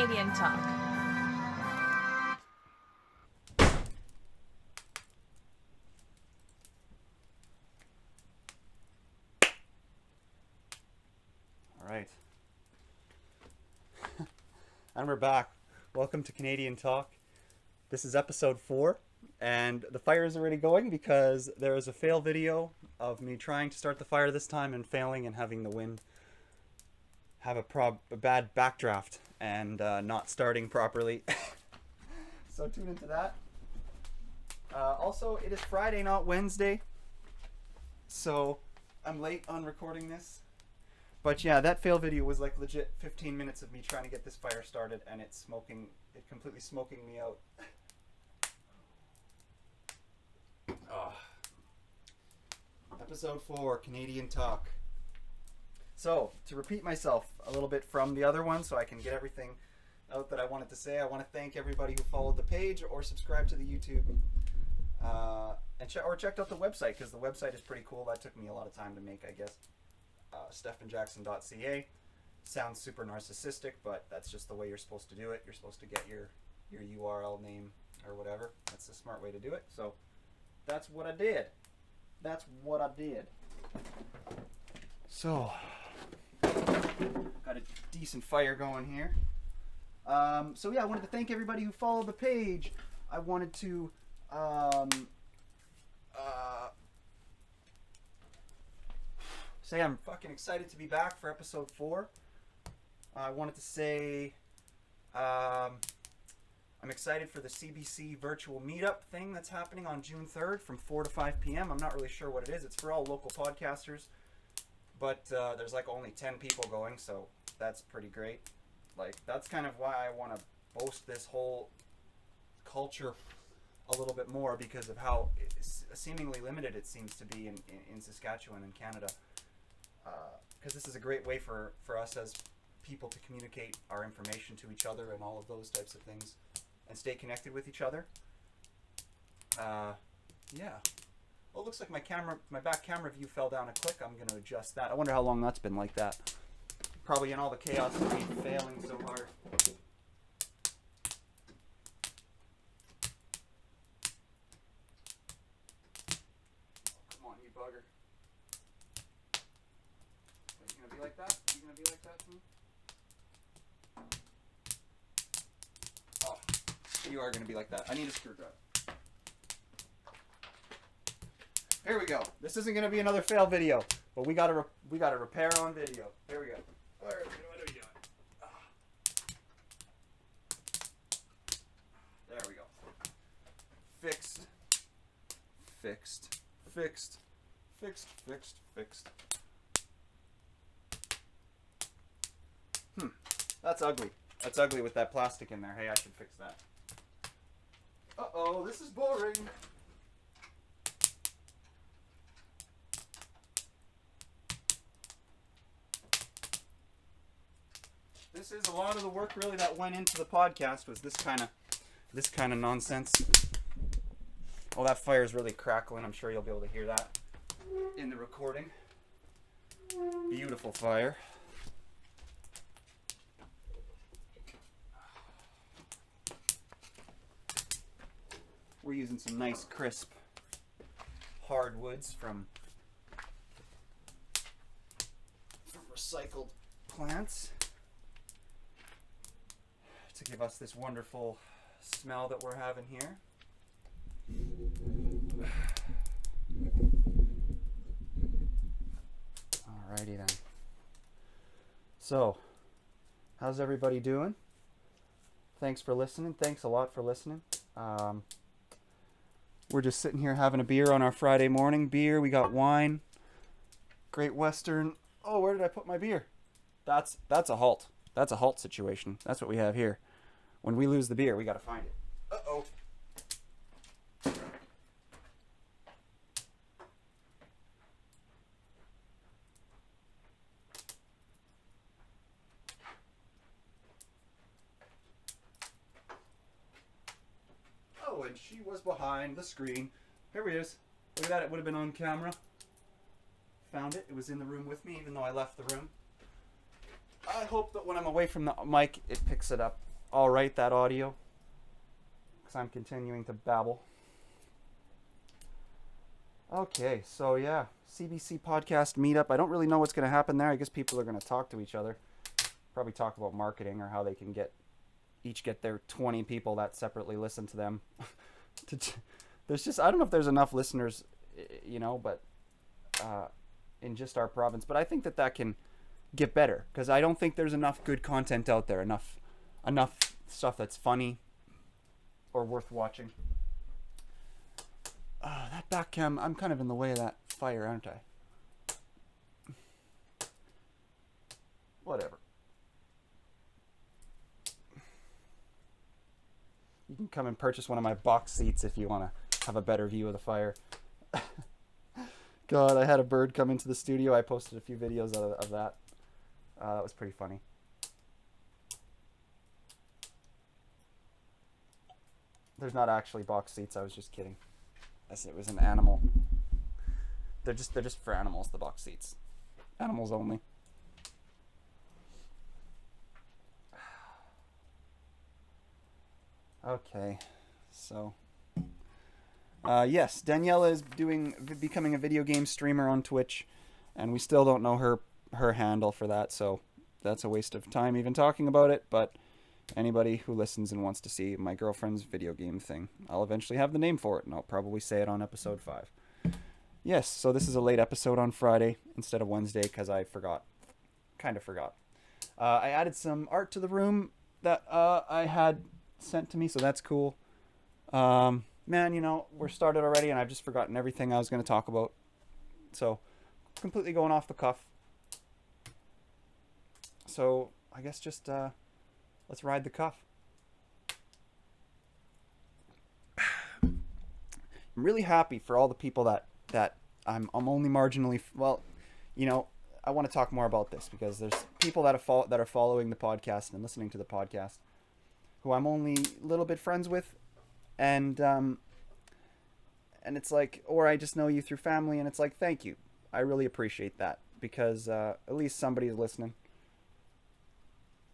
Canadian Talk. All right. And we're back. Welcome to Canadian Talk. This is episode 4, and the fire is already going because there is a fail video of me trying to start the fire this time and failing and having the wind have a bad backdraft and not starting properly. So tune into that. Also, it is Friday, not Wednesday, so I'm late on recording this. But yeah, that fail video was like legit 15 minutes of me trying to get this fire started, and it's completely smoking me out. Oh. Episode 4, Canadian Talk. So, to repeat myself a little bit from the other one so I can get everything out that I wanted to say, I want to thank everybody who followed the page or subscribed to the YouTube or checked out the website, because the website is pretty cool. That took me a lot of time to make, I guess. StephanJackson.ca. Sounds super narcissistic, but that's just the way you're supposed to do it. You're supposed to get your URL name or whatever. That's the smart way to do it. So that's what I did. So got a decent fire going here. So yeah, I wanted to thank everybody who followed the page. I wanted to say I'm fucking excited to be back for episode 4. I wanted to say I'm excited for the CBC virtual meetup thing that's happening on June 3rd from 4 to 5 p.m. I'm not really sure what it is. It's for all local podcasters, but there's like only 10 people going, so that's pretty great. Like, that's kind of why I want to boast this whole culture a little bit more, because of how seemingly limited it seems to be in Saskatchewan and Canada. Because this is a great way for us as people to communicate our information to each other and all of those types of things and stay connected with each other. Yeah. Well, it looks like my back camera view fell down a click. I'm going to adjust that. I wonder how long that's been like that. Probably in all the chaos of me failing so hard. Like that? Are you gonna be like that to me? Oh, you are gonna be like that. I need a screwdriver. Here we go. This isn't gonna be another fail video, but we gotta repair on video. Here we go. What are we doing? There we go. Fixed. That's ugly. That's ugly with that plastic in there. Hey, I should fix that. Uh-oh, this is boring. This is a lot of the work really that went into the podcast, was this kind of nonsense. Oh, that fire's really crackling. I'm sure you'll be able to hear that in the recording. Beautiful fire. We're using some nice crisp hardwoods from recycled plants to give us this wonderful smell that we're having here. Alrighty then. So, how's everybody doing? Thanks for listening. Thanks a lot for listening. We're just sitting here having a beer on our Friday morning. Beer, we got wine. Great Western. Oh, where did I put my beer? That's a halt. That's a halt situation. That's what we have here. When we lose the beer, we got to find it. Uh-oh. Oh, and she was behind the screen. Here he is. Look at that. It would have been on camera. Found it. It was in the room with me, even though I left the room. I hope that when I'm away from the mic, it picks it up I'll write that audio because I'm continuing to babble. Okay, so yeah, CBC Podcast meetup. I don't really know what's going to happen there. I guess people are going to talk to each other. Probably talk about marketing or how they can each get their 20 people that separately listen to them. There's just, I don't know if there's enough listeners, but in just our province. But I think that can get better because I don't think there's enough good content out there. Enough stuff that's funny or worth watching. That back cam, I'm kind of in the way of that fire, aren't I? Whatever. You can come and purchase one of my box seats if you want to have a better view of the fire. God, I had a bird come into the studio. I posted a few videos of that. That was pretty funny. There's not actually box seats. I was just kidding. It was an animal. They're just for animals, the box seats. Animals only. Okay, so yes, Daniela is becoming a video game streamer on Twitch, and we still don't know her handle for that, so that's a waste of time even talking about it. But anybody who listens and wants to see my girlfriend's video game thing, I'll eventually have the name for it, and I'll probably say it on episode 5. Yes, so this is a late episode on Friday instead of Wednesday because I kind of forgot. I added some art to the room that I had sent to me, so that's cool. Man, we're started already and I've just forgotten everything I was going to talk about. So, completely going off the cuff. So, I guess just let's ride the cuff. I'm really happy for all the people that I'm only marginally I want to talk more about this because there's people that are following the podcast and listening to the podcast who I'm only a little bit friends with, and it's like, or I just know you through family, and it's like, thank you. I really appreciate that because at least somebody is listening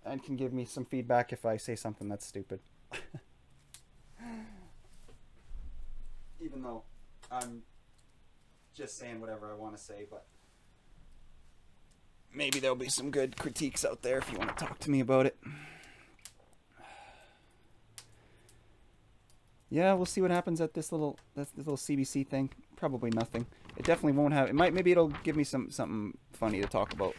and can give me some feedback if I say something that's stupid. Even though I'm just saying whatever I want to say, but maybe there'll be some good critiques out there if you want to talk to me about it. Yeah, we'll see what happens at this little CBC thing. Probably nothing. It definitely won't have. Maybe it'll give me something funny to talk about.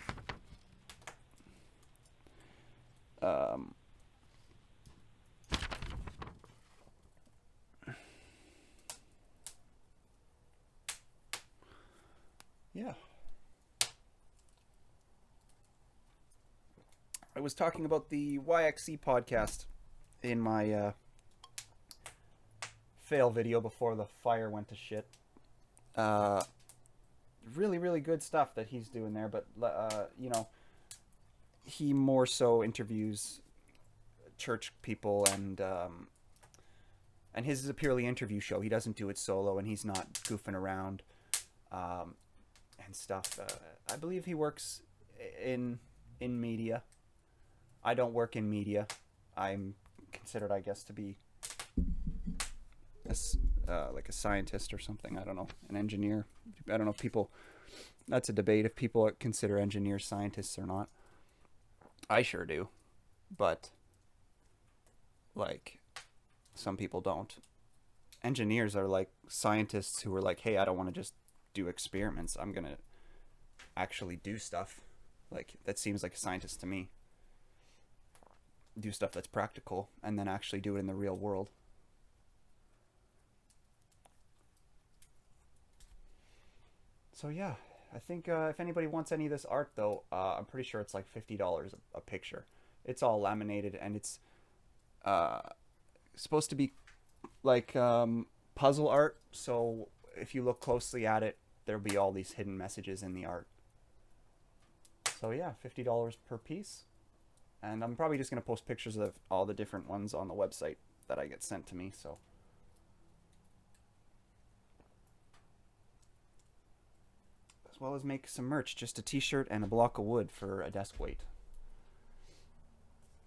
Yeah. I was talking about the YXC Podcast in my fail video before the fire went to shit. Really, really good stuff that he's doing there, but he more so interviews church people, and his is a purely interview show. He doesn't do it solo, and he's not goofing around and stuff. I believe he works in media. I don't work in media. I'm considered, I guess, to be like a scientist or something. I don't know, an engineer. I don't know if people. That's a debate if people consider engineers scientists or not. I sure do, but like some people don't. Engineers are like scientists who are like, hey, I don't want to just do experiments. I'm gonna actually do stuff. Like that seems like a scientist to me. Do stuff that's practical and then actually do it in the real world. So yeah, I think if anybody wants any of this art though, I'm pretty sure it's like $50 a picture. It's all laminated and it's supposed to be like puzzle art. So if you look closely at it, there'll be all these hidden messages in the art. So yeah, $50 per piece. And I'm probably just going to post pictures of all the different ones on the website that I get sent to me, so. As well as make some merch, just a t-shirt and a block of wood for a desk weight.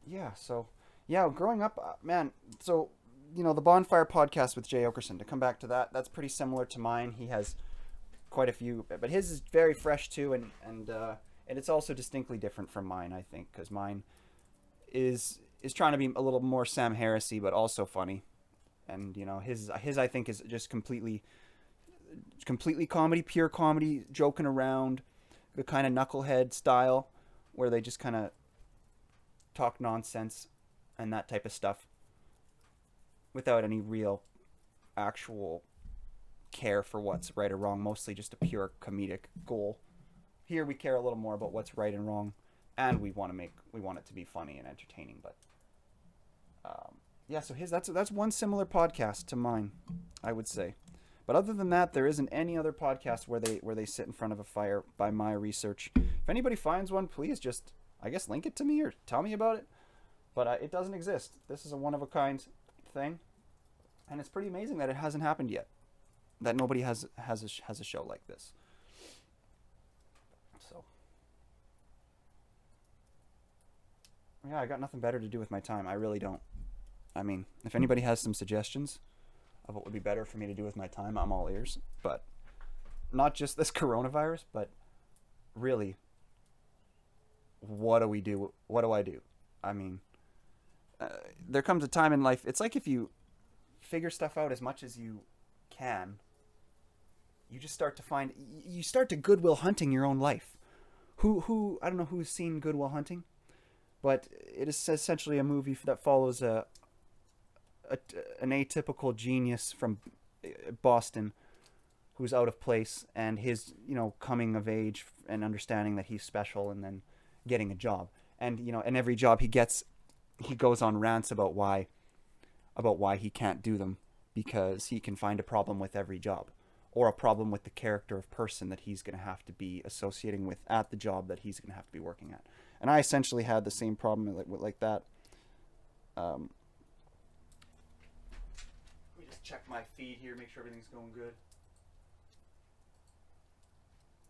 Yeah, so Yeah, growing up, man. So the Bonfire podcast with Jay Okerson. To come back to that, that's pretty similar to mine. He has quite a few, but his is very fresh too, and it's also distinctly different from mine. I think because mine is trying to be a little more Sam Harrisy, but also funny. And his I think is just completely comedy, pure comedy, joking around, the kind of knucklehead style where they just kind of talk nonsense and that type of stuff without any real actual care for what's right or wrong, mostly just a pure comedic goal. Here we care a little more about what's right and wrong, and we want it to be funny and entertaining. But yeah, so that's one similar podcast to mine, I would say. But other than that, there isn't any other podcast where they sit in front of a fire by my research. If anybody finds one, please just, I guess, link it to me or tell me about it. But it doesn't exist. This is a one-of-a-kind thing, and it's pretty amazing that it hasn't happened yet. That nobody has a show like this. So yeah, I got nothing better to do with my time. I really don't. I mean, if anybody has some suggestions of what would be better for me to do with my time, I'm all ears. But not just this coronavirus, but really, what do we do? What do I do? I mean, there comes a time in life, it's like if you figure stuff out as much as you can, you just start to Goodwill Hunting your own life. Who I don't know who's seen Goodwill Hunting, but it is essentially a movie that follows an atypical genius from Boston who's out of place, and his coming of age and understanding that he's special, and then getting a job. And and every job he gets, he goes on rants about why he can't do them, because he can find a problem with every job, or a problem with the character of person that he's going to have to be associating with at the job that he's going to have to be working at. And I essentially had the same problem like that. Let me just check my feed here, make sure everything's going good.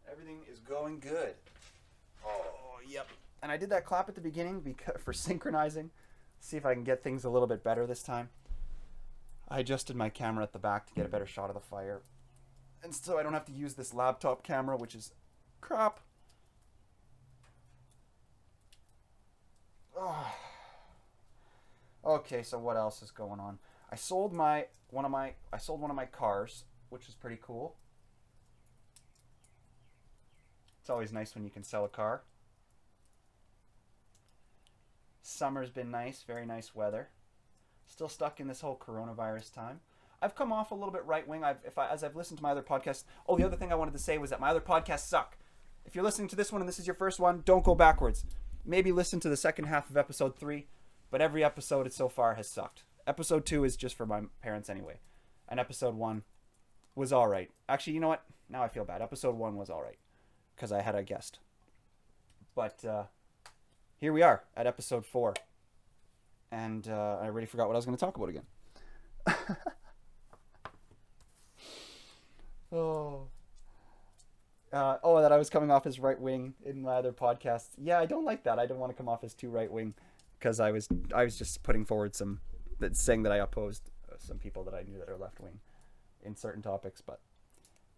Everything is going good. Oh, yep. And I did that clap at the beginning for synchronizing. See if I can get things a little bit better this time. I adjusted my camera at the back to get a better shot of the fire. And so I don't have to use this laptop camera, which is crap. Oh. Okay, so what else is going on? I sold one of my cars, which is pretty cool. It's always nice when you can sell a car. Summer's been nice, very nice weather. Still stuck in this whole coronavirus time. I've come off a little bit right-wing. As I've listened to my other podcasts. Oh, the other thing I wanted to say was that my other podcasts suck. If you're listening to this one and this is your first one, don't go backwards. Maybe listen to the second half of episode 3, but every episode so far has sucked. Episode 2 is just for my parents anyway. And episode 1 was alright. Actually, you know what? Now I feel bad. Episode 1 was alright, because I had a guest. But here we are at episode 4. And I already forgot what I was going to talk about again. That I was coming off as right wing in my other podcast. Yeah, I don't like that. I don't want to come off as too right wing, because I was just putting forward saying that I opposed some people that I knew that are left wing in certain topics. But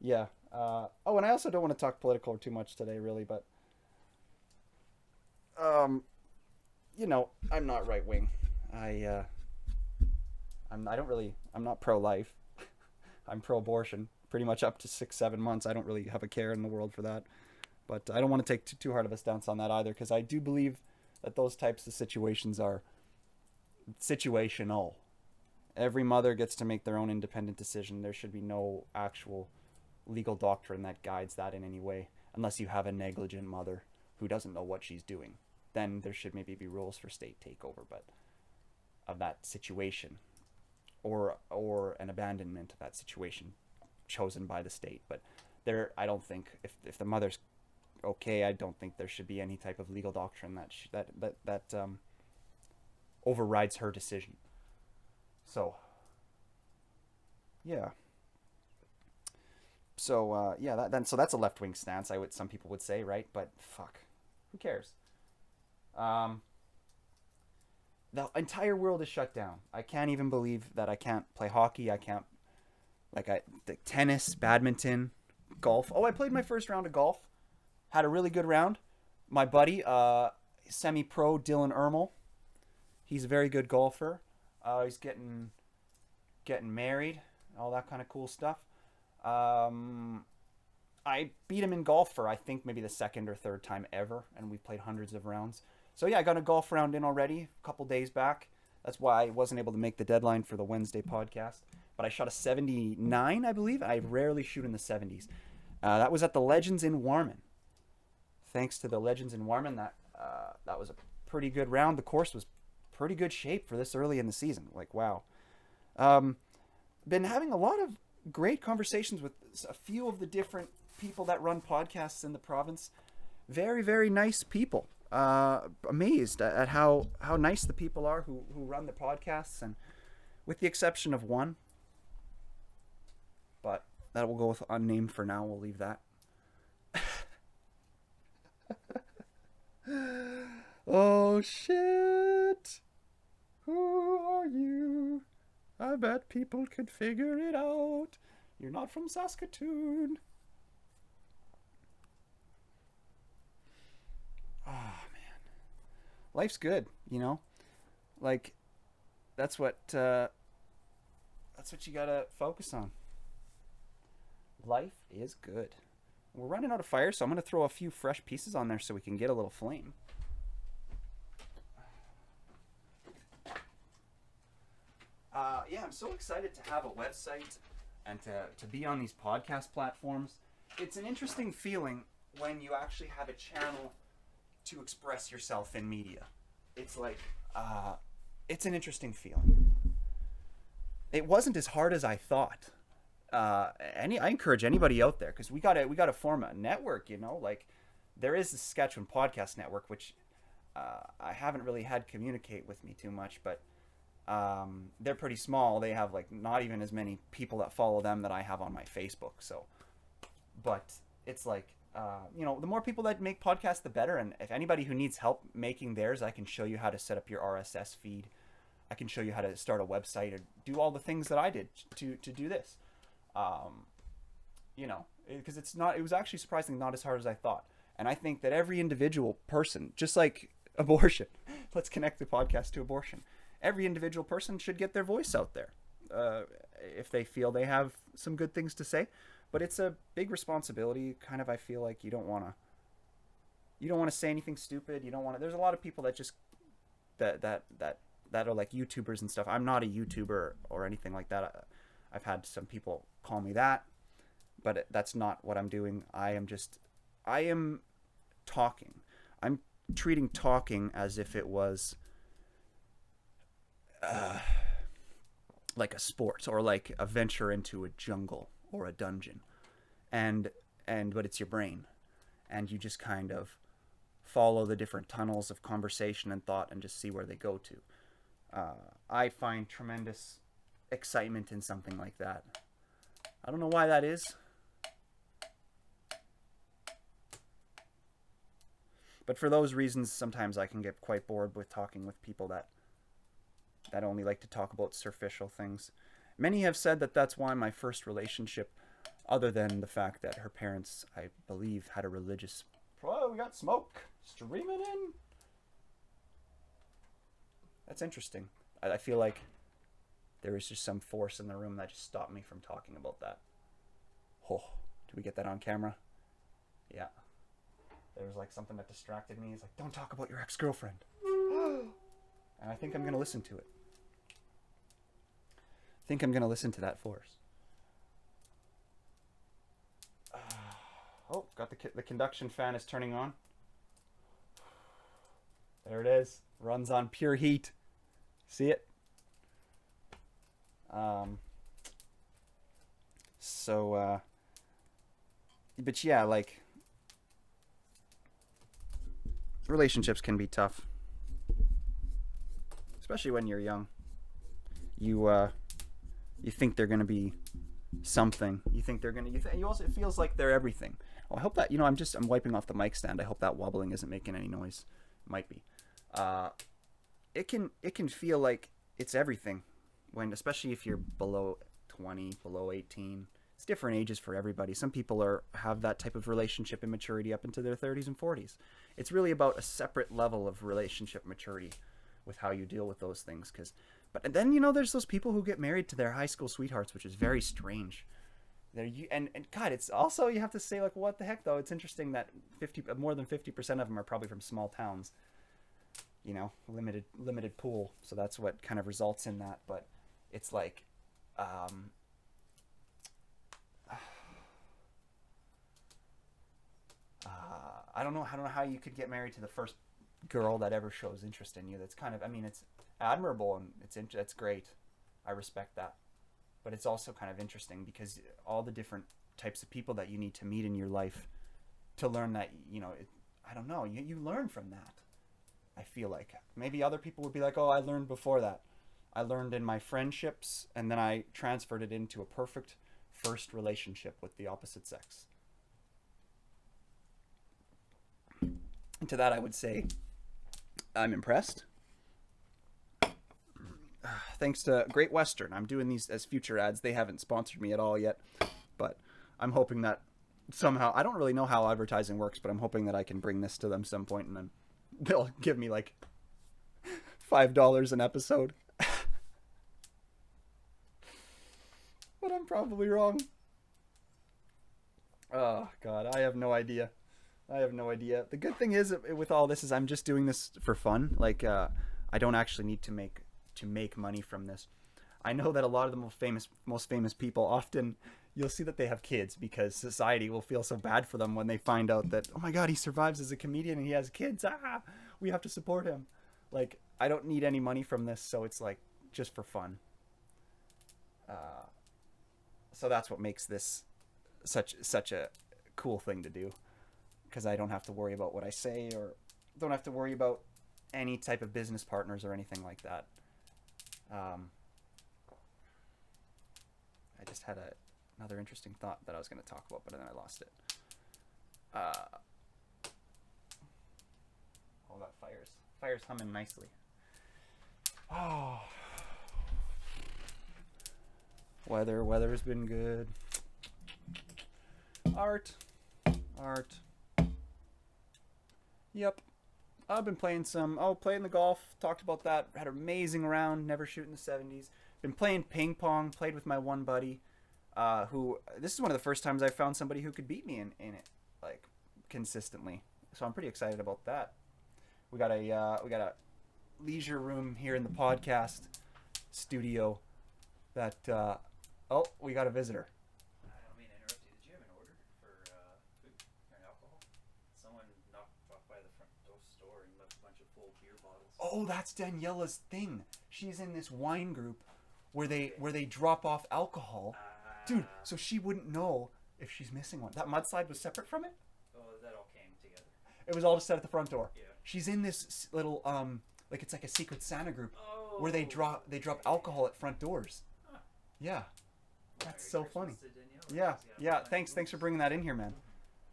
yeah. And I also don't want to talk political too much today, really. But I'm not right wing. I'm not pro-life. I'm pro-abortion. Pretty much up to 6-7 months. I don't really have a care in the world for that. But I don't want to take too hard of a stance on that either, because I do believe that those types of situations are situational. Every mother gets to make their own independent decision. There should be no actual legal doctrine that guides that in any way, unless you have a negligent mother who doesn't know what she's doing. Then there should maybe be rules for state takeover, but of that situation, or an abandonment of that situation chosen by the state. But I don't think if the mother's okay, I don't think there should be any type of legal doctrine that overrides her decision. So yeah. So so that's a left-wing stance. Some people would say, right? But fuck, who cares? the entire world is shut down. I can't even believe that I can't play hockey. I can't, tennis, badminton, golf. Oh, I played my first round of golf. Had a really good round. My buddy, semi-pro Dylan Ermel, he's a very good golfer. He's getting married, all that kind of cool stuff. I beat him in golf for, I think, maybe the second or third time ever, and we played hundreds of rounds. So yeah, I got a golf round in already a couple days back. That's why I wasn't able to make the deadline for the Wednesday podcast. But I shot a 79, I believe. I rarely shoot in the 70s. That was at the Legends in Warman. Thanks to the Legends in Warman, that was a pretty good round. The course was pretty good shape for this early in the season. Like, wow. Been having a lot of great conversations with a few of the different people that run podcasts in the province. Very, very nice people. Amazed at how nice the people are who run the podcasts, and with the exception of one, but that will go with unnamed for now. We'll leave that. Oh shit, who are you? I bet people could figure it out. You're not from Saskatoon. Oh man, life's good, you know. Like, that's what you gotta focus on. Life is good. We're running out of fire, so I'm gonna throw a few fresh pieces on there so we can get a little flame. Yeah, I'm so excited to have a website and to be on these podcast platforms. It's an interesting feeling when you actually have a channel to express yourself in media. It's like, it's an interesting feeling. It wasn't as hard as I thought. I encourage anybody out there, because we gotta form a network, you know. Like, there is the Saskatchewan Podcast Network, which I haven't really had communicate with me too much, but they're pretty small. They have like not even as many people that follow them that I have on my Facebook. So, but it's like, you know, the more people that make podcasts, the better. And if anybody who needs help making theirs, I can show you how to set up your RSS feed. I can show you how to start a website or do all the things that I did to do this. You know, because it was actually surprisingly not as hard as I thought. And I think that every individual person, just like abortion, let's connect the podcast to abortion. Every individual person should get their voice out there if they feel they have some good things to say. But it's a big responsibility. Kind of, I feel like you don't want to say anything stupid. You don't want to. There's a lot of people that just that are like YouTubers and stuff. I'm not a YouTuber or anything like that. I've had some people call me that, but that's not what I'm doing. I am talking. I'm treating talking as if it was like a sport or like a venture into a jungle or a dungeon, but it's your brain, and you just kind of follow the different tunnels of conversation and thought and just see where they go to. I find tremendous excitement in something like that. I don't know why that is, but for those reasons, sometimes I can get quite bored with talking with people that only like to talk about superficial things. Many have said that that's why my first relationship, other than the fact that her parents, I believe, had a religious... Oh, we got smoke streaming in. That's interesting. I feel like there was just some force in the room that just stopped me from talking about that. Oh, did we get that on camera? Yeah. There was like something that distracted me. It's like, don't talk about your ex-girlfriend. And I think I'm going to listen to it. I think I'm going to listen to that force. Oh, got the conduction fan is turning on. There it is. Runs on pure heat. See it? But yeah, like, relationships can be tough, especially when you're young. You think they're gonna be something. You think they're gonna. You also, it feels like they're everything. Oh, I hope that, I'm wiping off the mic stand. I hope that wobbling isn't making any noise. It might be. it can feel like it's everything when, especially if you're below 20, below 18. It's different ages for everybody. Some people have that type of relationship and maturity up into their 30s and 40s. It's really about a separate level of relationship maturity with how you deal with those things. But then, there's those people who get married to their high school sweethearts, which is very strange. And God, it's also, you have to say, like, what the heck, though? It's interesting that more than 50% of them are probably from small towns. Limited pool. So that's what kind of results in that. But it's like, I don't know how you could get married to the first girl that ever shows interest in you. That's kind of, it's admirable and it's great. I respect that. But it's also kind of interesting because all the different types of people that you need to meet in your life to learn that, I don't know, you learn from that. I feel like maybe other people would be like, oh, I learned before that. I learned in my friendships, and then I transferred it into a perfect first relationship with the opposite sex. And to that, I would say I'm impressed. Thanks to Great Western. I'm doing these as future ads. They haven't sponsored me at all yet, but I'm hoping that somehow, I don't really know how advertising works, but I'm hoping that I can bring this to them some point and then they'll give me like $5 an episode. But I'm probably wrong. Oh, God, I have no idea. The good thing is with all this is I'm just doing this for fun. Like, I don't actually need to make money from this. I know that a lot of the most famous people, often you'll see that they have kids because society will feel so bad for them when they find out that, oh my God, he survives as a comedian and he has kids. We have to support him. Like, I don't need any money from this, so it's like just for fun. So that's what makes this such a cool thing to do, because I don't have to worry about what I say, or don't have to worry about any type of business partners or anything like that. I just had another interesting thought that I was going to talk about, but then I lost it. That fire's humming nicely. Oh, weather's been good. Art. Yep. I've been playing playing the golf. Talked about that. Had an amazing round. Never shoot in the 70s. Been playing ping pong. Played with my one buddy, who, this is one of the first times I found somebody who could beat me in it, like, consistently. So I'm pretty excited about that. We got a leisure room here in the podcast studio that, we got a visitor. I don't mean to interrupt you. Did you have an order for food and alcohol? Someone knocked off by the front store and left a bunch of full beer bottles. Oh, that's Daniela's thing. She's in this wine group where they drop off alcohol. Dude, so she wouldn't know if she's missing one. That mudslide was separate from it? Oh, that all came together. It was all just set at the front door. Yeah. She's in this little like, it's like a Secret Santa group where they drop alcohol at front doors. Huh. Yeah. That's Merry so funny. Christmas to Daniela. Yeah. Thanks for bringing that in here, man.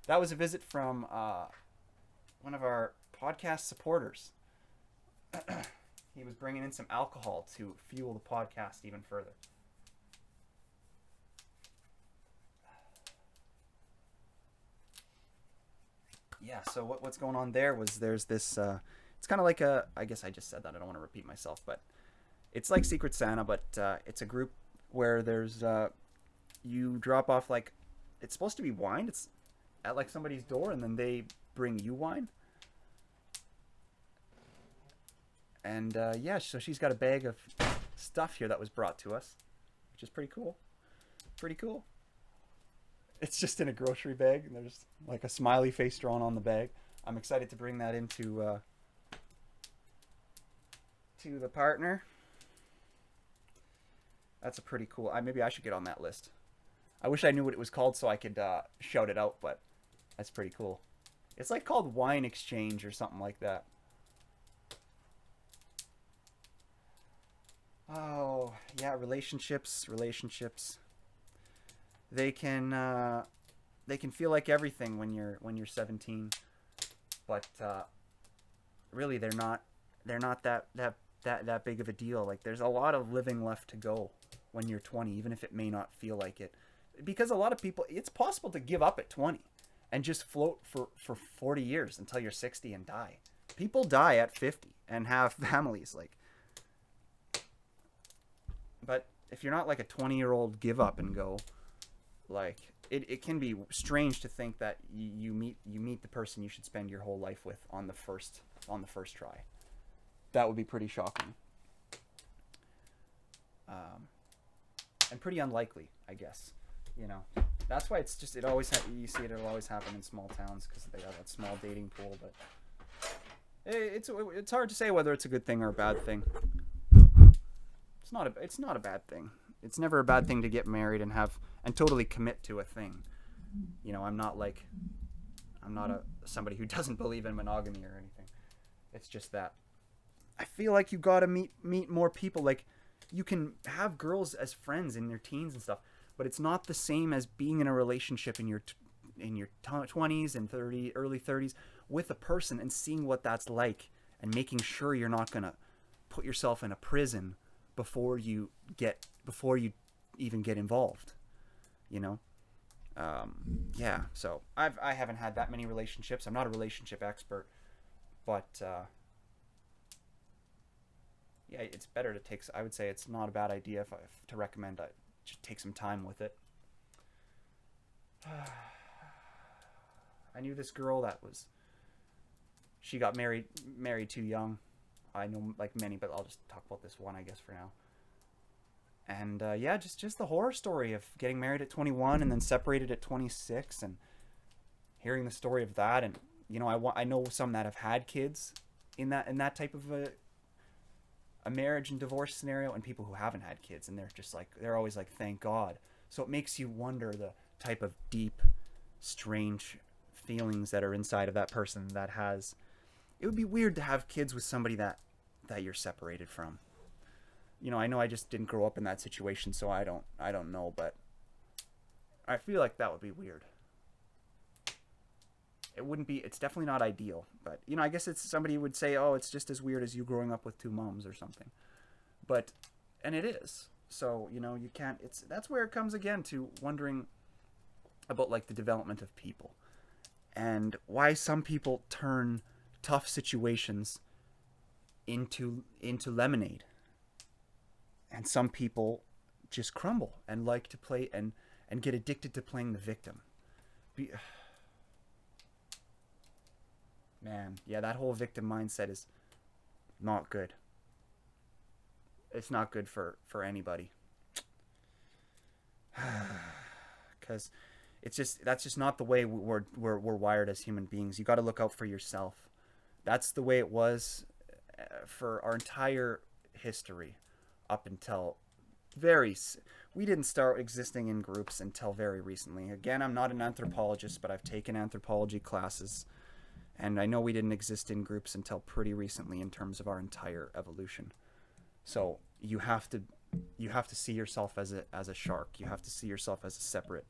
That was a visit from one of our podcast supporters. He was bringing in some alcohol to fuel the podcast even further. Yeah, so what's going on there was there's this, it's kind of like I guess I just said that, I don't want to repeat myself, but it's like Secret Santa, but it's a group where there's, you drop off, like, it's supposed to be wine, it's at like somebody's door, and then they bring you wine. And yeah, so she's got a bag of stuff here that was brought to us, which is pretty cool. It's just in a grocery bag, and there's like a smiley face drawn on the bag. I'm excited to bring that into to the partner. That's a pretty cool. Maybe I should get on that list. I wish I knew what it was called so I could shout it out, but that's pretty cool. It's like called Wine Exchange or something like that. Oh yeah, relationships. They can feel like everything when you're 17, but really they're not that that big of a deal. Like, there's a lot of living left to go when you're 20, even if it may not feel like it. Because a lot of people, it's possible to give up at 20 and just float for 40 years until you're 60 and die. People die at 50 and have families. Like, but if you're not like a 20-year-old give up and go, like, it can be strange to think that you meet the person you should spend your whole life with on the first try. That would be pretty shocking. And pretty unlikely, I guess. You know, that's why it's just, it'll always happen in small towns because they have that small dating pool. But it's hard to say whether it's a good thing or a bad thing. It's not a bad thing. It's never a bad thing to get married and totally commit to a thing. You know, I'm not somebody who doesn't believe in monogamy or anything. It's just that I feel like you gotta meet more people. Like, you can have girls as friends in your teens and stuff, but it's not the same as being in a relationship in your 20s and early 30s with a person and seeing what that's like and making sure you're not gonna put yourself in a prison before you even get involved. You know? Yeah. So I haven't had that many relationships. I'm not a relationship expert, but yeah, it's better to take. I would say it's not a bad idea to recommend that. Just take some time with it. I knew this girl she got married too young. I know like many, but I'll just talk about this one, I guess, for now. And yeah, just the horror story of getting married at 21 and then separated at 26, and hearing the story of that. And you know, I know some that have had kids in that type of a marriage and divorce scenario, and people who haven't had kids, and they're always like, thank God. So it makes you wonder the type of deep, strange feelings that are inside of that person that has. It would be weird to have kids with somebody that you're separated from. You know I just didn't grow up in that situation, so I don't know, but I feel like that would be weird. It's definitely not ideal, but you know, I guess somebody would say, oh, it's just as weird as you growing up with two moms or something. And it is. So, you know, you can't, that's where it comes again to wondering about like the development of people and why some people turn tough situations into lemonade. And some people just crumble and like to play and get addicted to playing the victim. Man, yeah, that whole victim mindset is not good. It's not good for anybody. Because that's just not the way we're wired as human beings. You got to look out for yourself. That's the way it was for our entire history up until we didn't start existing in groups until very recently. Again, I'm not an anthropologist, but I've taken anthropology classes. And I know we didn't exist in groups until pretty recently in terms of our entire evolution. So you have to see yourself as a shark. You have to see yourself as a separate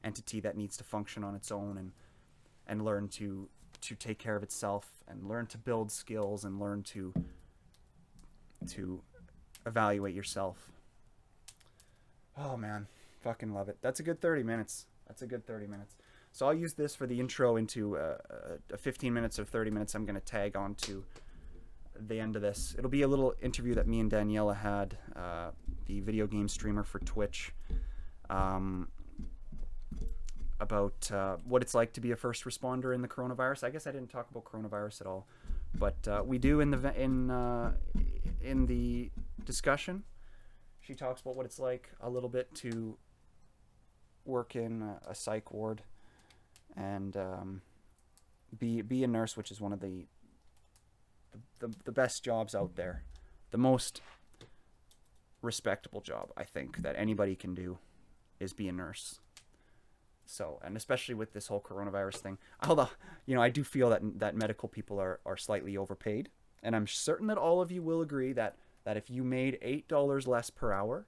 entity that needs to function on its own and learn to take care of itself and learn to build skills and learn to evaluate yourself. Oh man, fucking love it. That's a good 30 minutes. So I'll use this for the intro into a 15 minutes or 30 minutes. I'm going to tag on to the end of this. It'll be a little interview that me and Daniela had, the video game streamer for Twitch, about what it's like to be a first responder in the coronavirus. I guess I didn't talk about coronavirus at all, but we do in the discussion. She talks about what it's like a little bit to work in a psych ward and be a nurse, which is one of the best jobs out there, the most respectable job I think that anybody can do is be a nurse. So, and especially with this whole coronavirus thing, although, you know, I do feel that medical people are slightly overpaid, and I'm certain that all of you will agree that if you made $8 less per hour,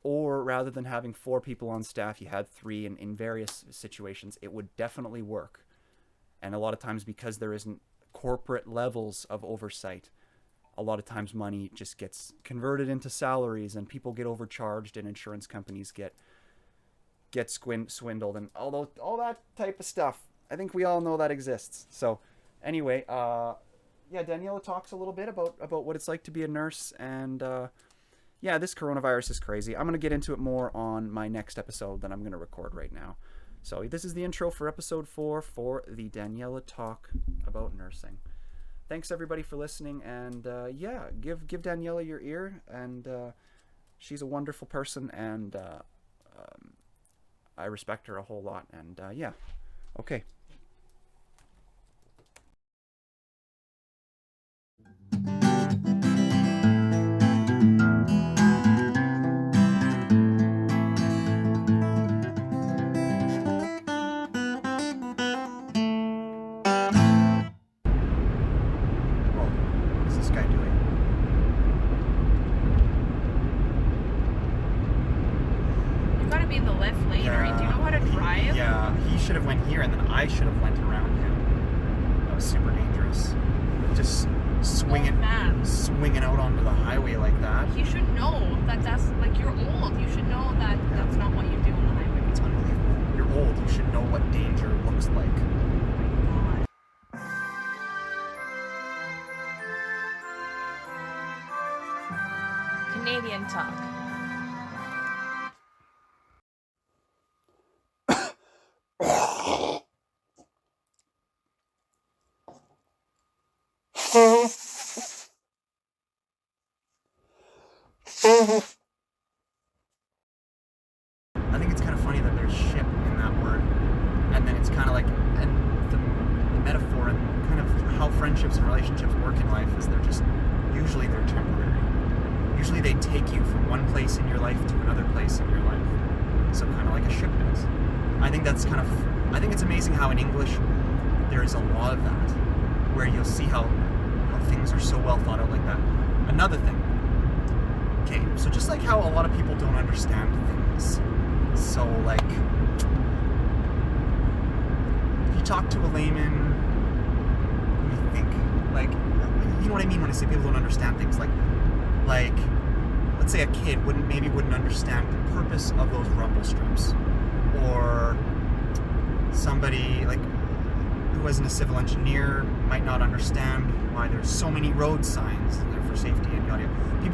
or rather than having 4 people on staff, you had 3 in various situations, it would definitely work. And a lot of times, because there isn't corporate levels of oversight, a lot of times money just gets converted into salaries, and people get overcharged, and insurance companies get swindled, and all that type of stuff. I think we all know that exists. So anyway, Daniela talks a little bit about what it's like to be a nurse, and this coronavirus is crazy. I'm going to get into it more on my next episode that I'm going to record right now. So this is the intro for episode 4 for the Daniela talk about nursing. Thanks everybody for listening, and give Daniela your ear, and she's a wonderful person, and I respect her a whole lot, and okay. Should have went here, and then I should have went around him. That was super dangerous. Just swinging out onto the highway like that. You should know that's like, you're old. You should know that that's not what you do on the highway. It's unbelievable. You're old. You should know what danger looks like. Oh my God. Canadian talk. I think it's kind of funny that there's ship in that word, and then it's kind of like, and the metaphor and kind of how friendships and relationships work in life is usually they're temporary. Usually they take you from one place in your life to another place in your life. So kind of like a ship does. I think it's amazing how in English there is a lot of that, where you'll see how things are so well thought out like that. Another thing. Okay, so just like how a lot of people don't understand things. So like, you talk to a layman, let me think, like, you know what I mean when I say people don't understand things, like let's say a kid wouldn't understand the purpose of those rumble strips, or somebody like who isn't a civil engineer might not understand why there's so many road signs there for safety and yada yada. A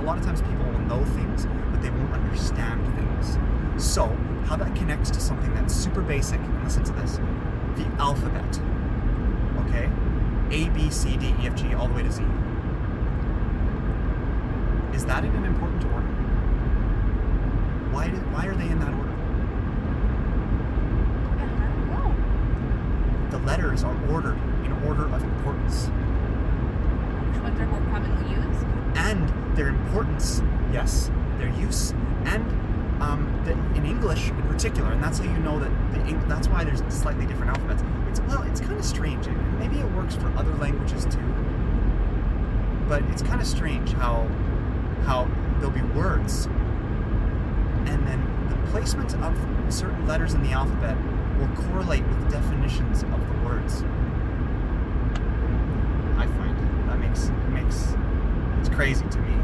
lot of times people will know things, but they won't understand things. So, how that connects to something that's super basic, and listen to this, the alphabet, okay? A, B, C, D, E, F, G, all the way to Z. Is that in an important order? Why are they in that order? I don't know. The letters are ordered in order of importance. Which ones are more commonly used? And their importance, yes, their use, and in English in particular, and that's how you know that's why there's slightly different alphabets. It's kind of strange, and maybe it works for other languages too, but it's kind of strange how there'll be words, and then the placement of certain letters in the alphabet will correlate with the definitions of the words. I find that makes it's crazy to me.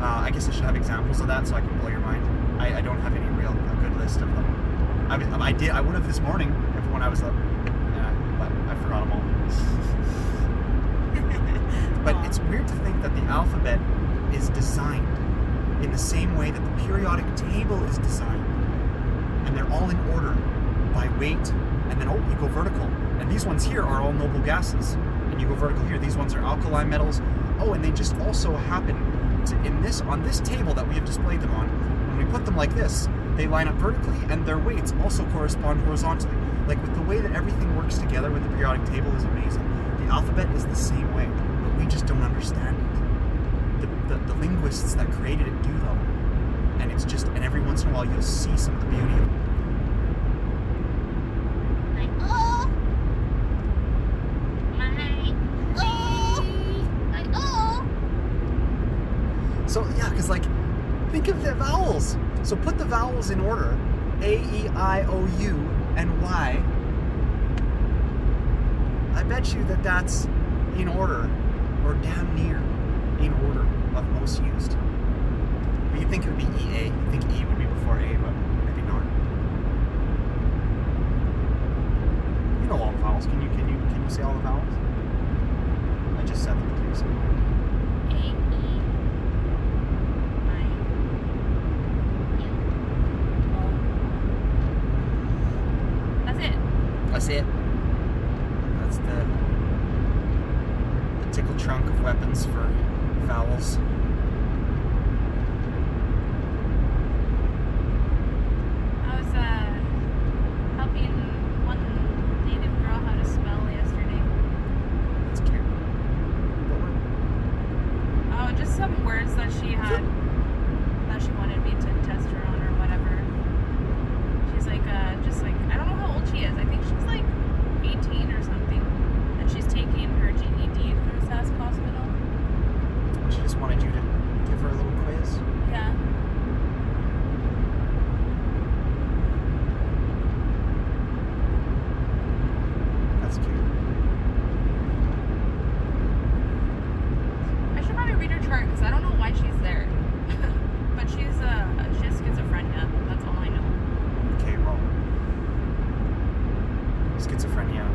I guess I should have examples of that so I can blow your mind. I don't have a good list of them. I would have this morning when I was up, but I forgot them all. But it's weird to think that the alphabet is designed in the same way that the periodic table is designed, and they're all in order by weight, and then you go vertical, and these ones here are all noble gases, and you go vertical here, these ones are alkali metals. And they just also happen to, on this table that we have displayed them on, when we put them like this, they line up vertically, and their weights also correspond horizontally. Like, with the way that everything works together with the periodic table is amazing. The alphabet is the same way, but we just don't understand it. The linguists that created it do though, and every once in a while you'll see some of the beauty of it. So yeah, because like, think of the vowels. So put the vowels in order: A, E, I, O, U, and Y. I bet you that's in order. or damn near in order of most used. But you'd think it would be EA. You'd think E would be before A, but maybe not. You know all the vowels. Can you say all the vowels? I just said them too. So. A, E, I, U, O. That's it. That's it. That's the tickle trunk of weapons for vowels. I was helping one native girl how to spell yesterday. That's cute. What word? Oh, just some words that she had that she wanted me to test her on or whatever. She's like, just like, I don't know how old she is. I think she's like 18 or something. And she's taking her GED through Sask Hospital. She just wanted you to give her a little quiz. Yeah. That's cute. I should probably read her chart because I don't know why she's there. But she has schizophrenia. That's all I know. Okay, well, schizophrenia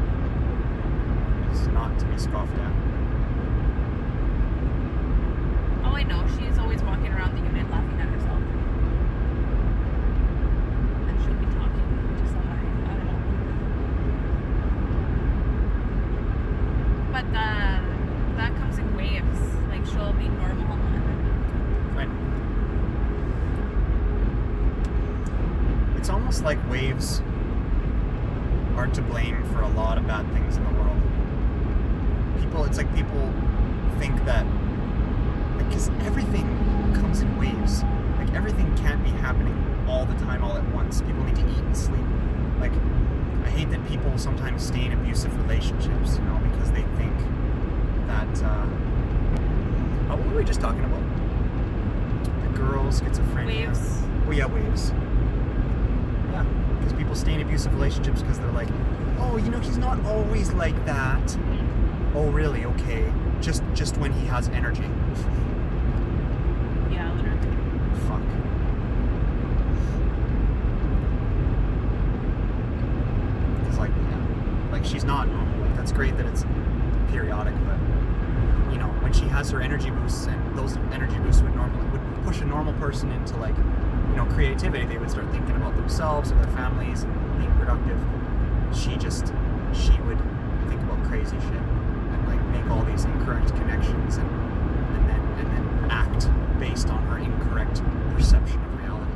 is not to be scoffed at. Oh, I know. She's always walking around the unit laughing at herself. And she'll be talking to somebody. I don't know. But that comes in waves. Like, she'll be normal. Right. It's almost like waves are to blame for a lot of bad things in the world. It's like people think that, because everything comes in waves. Like, everything can't be happening all the time, all at once. People need to eat and sleep. Like, I hate that people sometimes stay in abusive relationships, because they think that, what were we just talking about? The girl, schizophrenia. Waves. Oh yeah, waves. Yeah, because people stay in abusive relationships because they're like, oh, he's not always like that. Oh, really? Okay. Just when he has energy. Yeah, literally. Fuck. It's like, yeah. Like, she's not normal. Like, that's great that it's periodic, but, when she has her energy boosts, and those energy boosts would push a normal person into, like, creativity. They would start thinking about themselves or their families and being productive. She would think about crazy shit and, like, make all these incorrect connections and then act based on her incorrect perception of reality,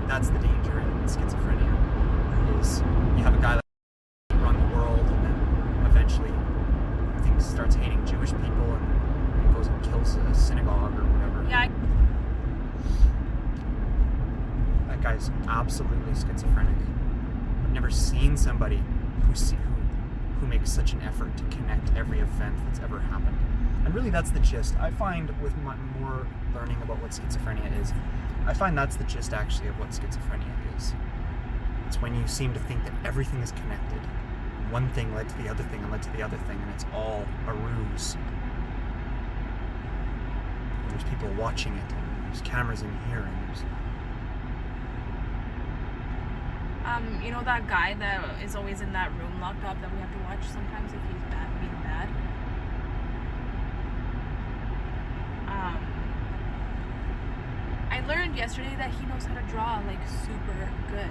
that's the danger in schizophrenia. Is you have a guy that run the world, and then eventually things starts hating Jewish people and goes and kills a synagogue or whatever. Yeah. That guy's absolutely schizophrenic. I've never seen somebody who makes such an effort to connect every event that's ever happened. And really, that's the gist. I find with my more learning about what schizophrenia is, I find that's the gist actually of what schizophrenia is. It's when you seem to think that everything is connected. One thing led to the other thing and led to the other thing, and it's all a ruse. And there's people watching it, and there's cameras in here, and there's... that guy that is always in that room locked up that we have to watch sometimes if he's being bad. I learned yesterday that he knows how to draw, like, super good.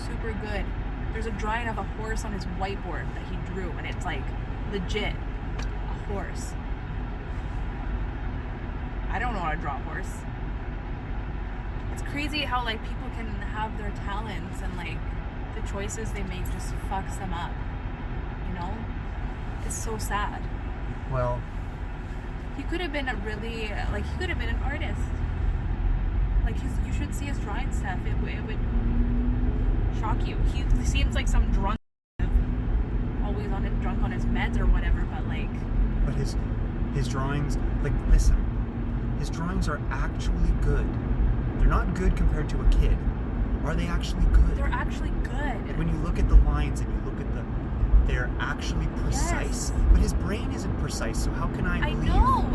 Super good. There's a drawing of a horse on his whiteboard that he drew, and it's, like, legit a horse. I don't know how to draw a horse. It's crazy how, like, people can have their talents and, like, the choices they make just fucks them up. It's so sad. Well... He could have been he could have been an artist. Like, you should see his drawing stuff. It would shock you. He seems like some drunk, always drunk on his meds or whatever, but, like... But his drawings, like, listen, his drawings are actually good. They're not good compared to a kid. Are they actually good? They're actually good. When you look at the lines and you look at the they're actually precise. Yes. But his brain isn't precise, so how can I believe? know.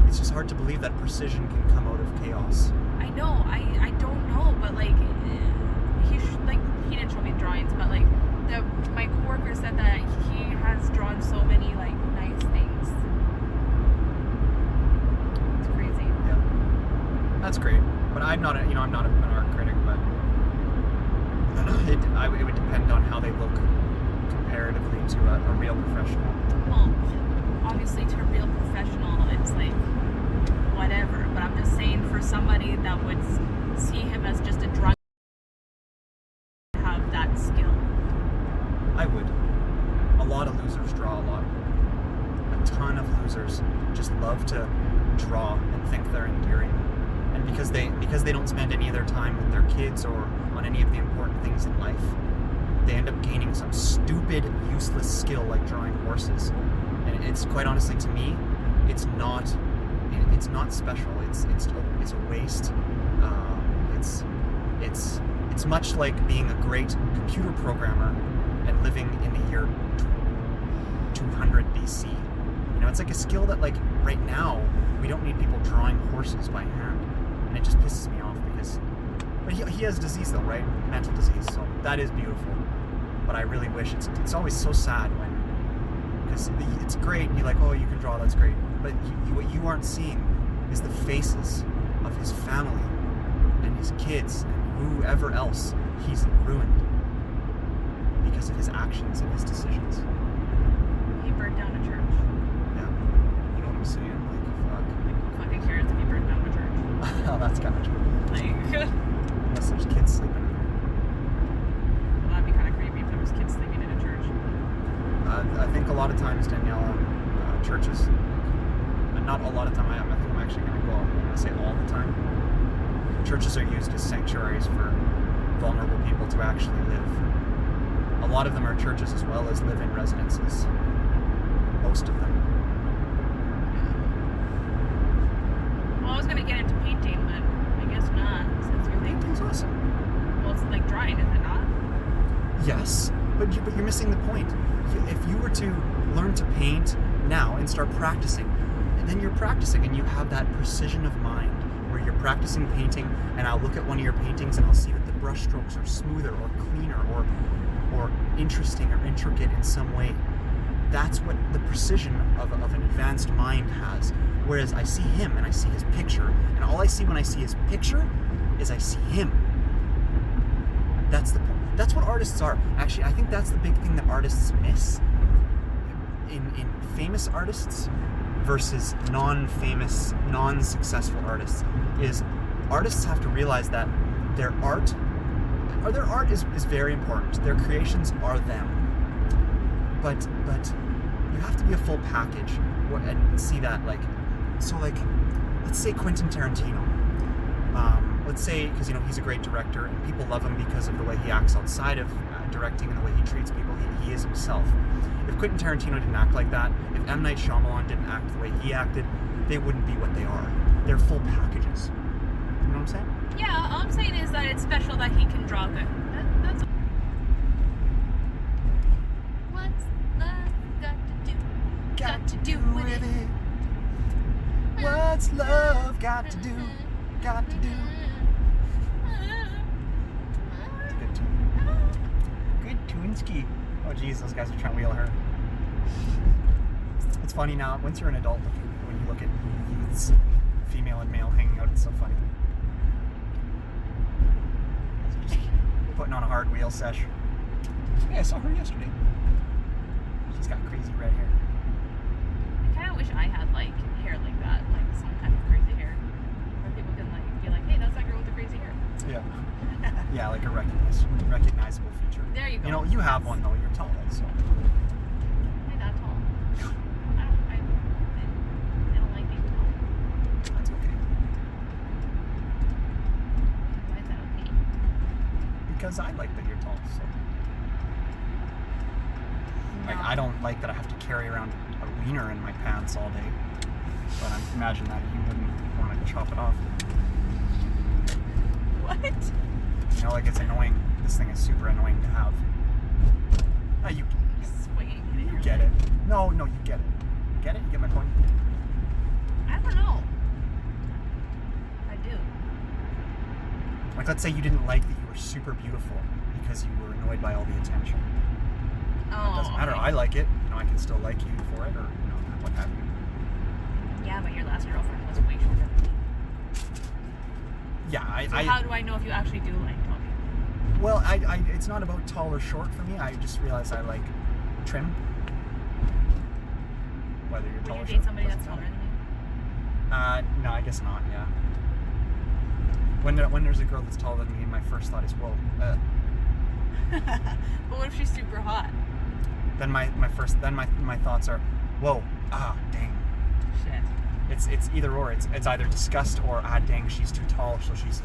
It's just hard to believe that precision can come out of chaos. I know. I don't know, but like he didn't show me drawings, but like my coworker said that he has drawn so many like nice things. It's crazy. Yeah, that's great. But I'm not an art critic, but it would depend on how they look comparatively to a real professional. Well, obviously to a real professional, it's like whatever. But I'm just saying, for somebody that would see him as just a drug, have that skill. I would. A lot of losers draw a lot. A ton of losers just love to draw and think they're endearing. And because they don't spend any of their time with their kids or on any of the important things in life, they end up gaining some stupid, useless skill like drawing horses. And it's quite honestly, to me, it's not special. It's a waste. It's much like being a great computer programmer and living in the year 200 BC. You know, it's like a skill that, like, right now we don't need people drawing horses by hand, and it just pisses me off because. But he has disease though, right? Mental disease. So that is beautiful. But I really wish it's always so sad when, because it's great. You're like, oh, you can draw, that's great. But what you aren't seeing is the faces of his family and his kids and whoever else he's ruined because of his actions and his decisions. He burned down a church. Yeah. You know what I'm saying? Like, fuck. Who fucking cares if he burned down a church? Oh, that's kind of true. Like, Unless there's kids sleeping in there. well, that'd be kind of creepy if there was kids sleeping in a church. I think a lot of times, Daniela, churches, not a lot of time, I think I'm actually going to go out and say all the time, churches are used as sanctuaries for vulnerable people to actually live. A lot of them are churches as well as live-in residences. Most of them. Well, I was gonna get into painting, but I guess not. Since you're like, Painting's awesome. well, it's like drawing, is it not? Yes, but you're missing the point. If you were to learn to paint now and start practicing, then you're practicing and you have that precision of mind where you're practicing painting, and I'll look at one of your paintings and I'll see that the brush strokes are smoother or cleaner or interesting or intricate in some way. That's what the precision of an advanced mind has. Whereas I see him and I see his picture, and all I see when I see his picture is I see him. That's the point. That's what artists are. Actually, I think that's the big thing that artists miss. In famous artists versus non-famous, non-successful artists, is artists have to realize that their art is very important. Their creations are them. But you have to be a full package and see that, like, so, like, let's say Quentin Tarantino. Let's say, because, you know, he's a great director and people love him because of the way he acts outside of directing and the way he treats people. He is himself. If Quentin Tarantino didn't act like that, if M. Night Shyamalan didn't act the way he acted, they wouldn't be what they are. They're full packages. You know what I'm saying? Yeah, all I'm saying is that it's special that he can draw good. That's what's love got to do with it? What's love got to do? Got to do. It's a good tune. Good tuneski. Oh geez, those guys are trying to wheel her. It's funny now, once you're an adult, when you look at youths, female and male hanging out, it's so funny. Just putting on a hard wheel sesh. Yeah, I saw her yesterday. She's got crazy red hair. I kind of wish I had like hair like that, like some kind of crazy hair, where people can like be like, "Hey, that's that girl with the crazy hair." Yeah. Yeah, like a recognizable feature. There you go. You know, you have one though. You're tall, so. I'm not tall. I don't like being tall. That's okay. Why is that okay? Because I like that you're tall, so. Like, No. I don't like that I have to carry around a wiener in my pants all day. But I imagine that you wouldn't want to chop it off. What? You know, like, it's annoying. This thing is super annoying to have. You get it. No, you get it. Get it? You get my point? I don't know. I do. Like, let's say you didn't like that you were super beautiful because you were annoyed by all the attention. Oh. It doesn't matter. okay. I like it. I can still like you for it, or what have you. Yeah, but your last girlfriend was way shorter than me. Yeah, So how do I know if you actually do like tall people? Well, it's not about tall or short for me. I just realize I like trim. Whether you're tall or Would you short. date somebody that's doesn't taller matter. than you? No, I guess not. Yeah. When there's a girl that's taller than me, my first thought is, whoa. But what if she's super hot? Then my thoughts are, whoa, dang. Shit. It's either or. It's either disgust or dang, she's too tall, so she's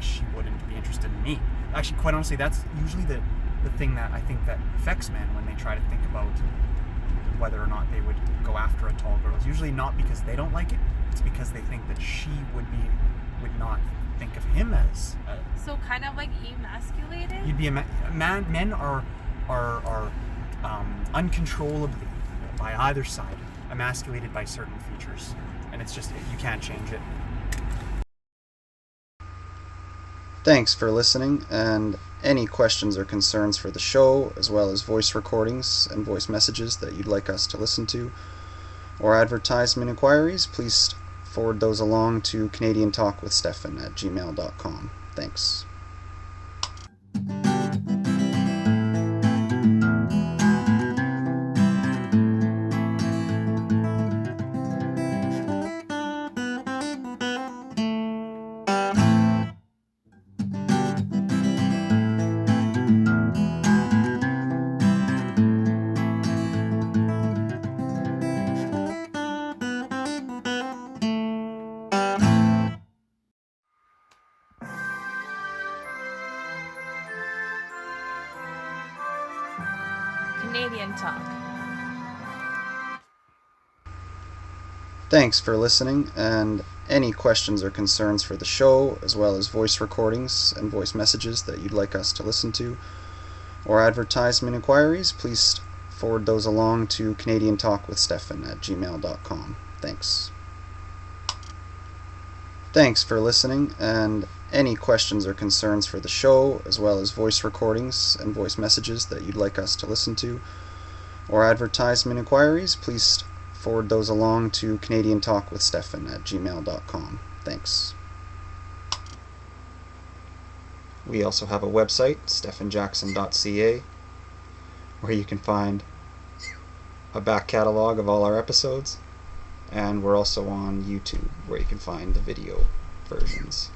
she wouldn't be interested in me. Actually, quite honestly, that's usually the thing that I think that affects men when they try to think about whether or not they would go after a tall girl. It's usually not because they don't like it. It's because they think that she would not think of him as. So kind of like emasculated. You'd be men are uncontrollably by either side emasculated by certain features, and it's just you can't change it. Thanks for listening, and any questions or concerns for the show, as well as voice recordings and voice messages that you'd like us to listen to, or advertisement inquiries, please forward those along to CanadianTalkWithStephan@gmail.com. Thanks. Canadian talk. Thanks for listening, and any questions or concerns for the show, as well as voice recordings and voice messages that you'd like us to listen to, or advertisement inquiries, please forward those along to CanadianTalkWithStephan@gmail.com. Thanks. Thanks for listening, and any questions or concerns for the show, as well as voice recordings and voice messages that you'd like us to listen to, or advertisement inquiries, please forward those along to CanadianTalkWithStephan@gmail.com. Thanks. We also have a website, stephanjackson.ca, where you can find a back catalog of all our episodes, and we're also on YouTube, where you can find the video versions.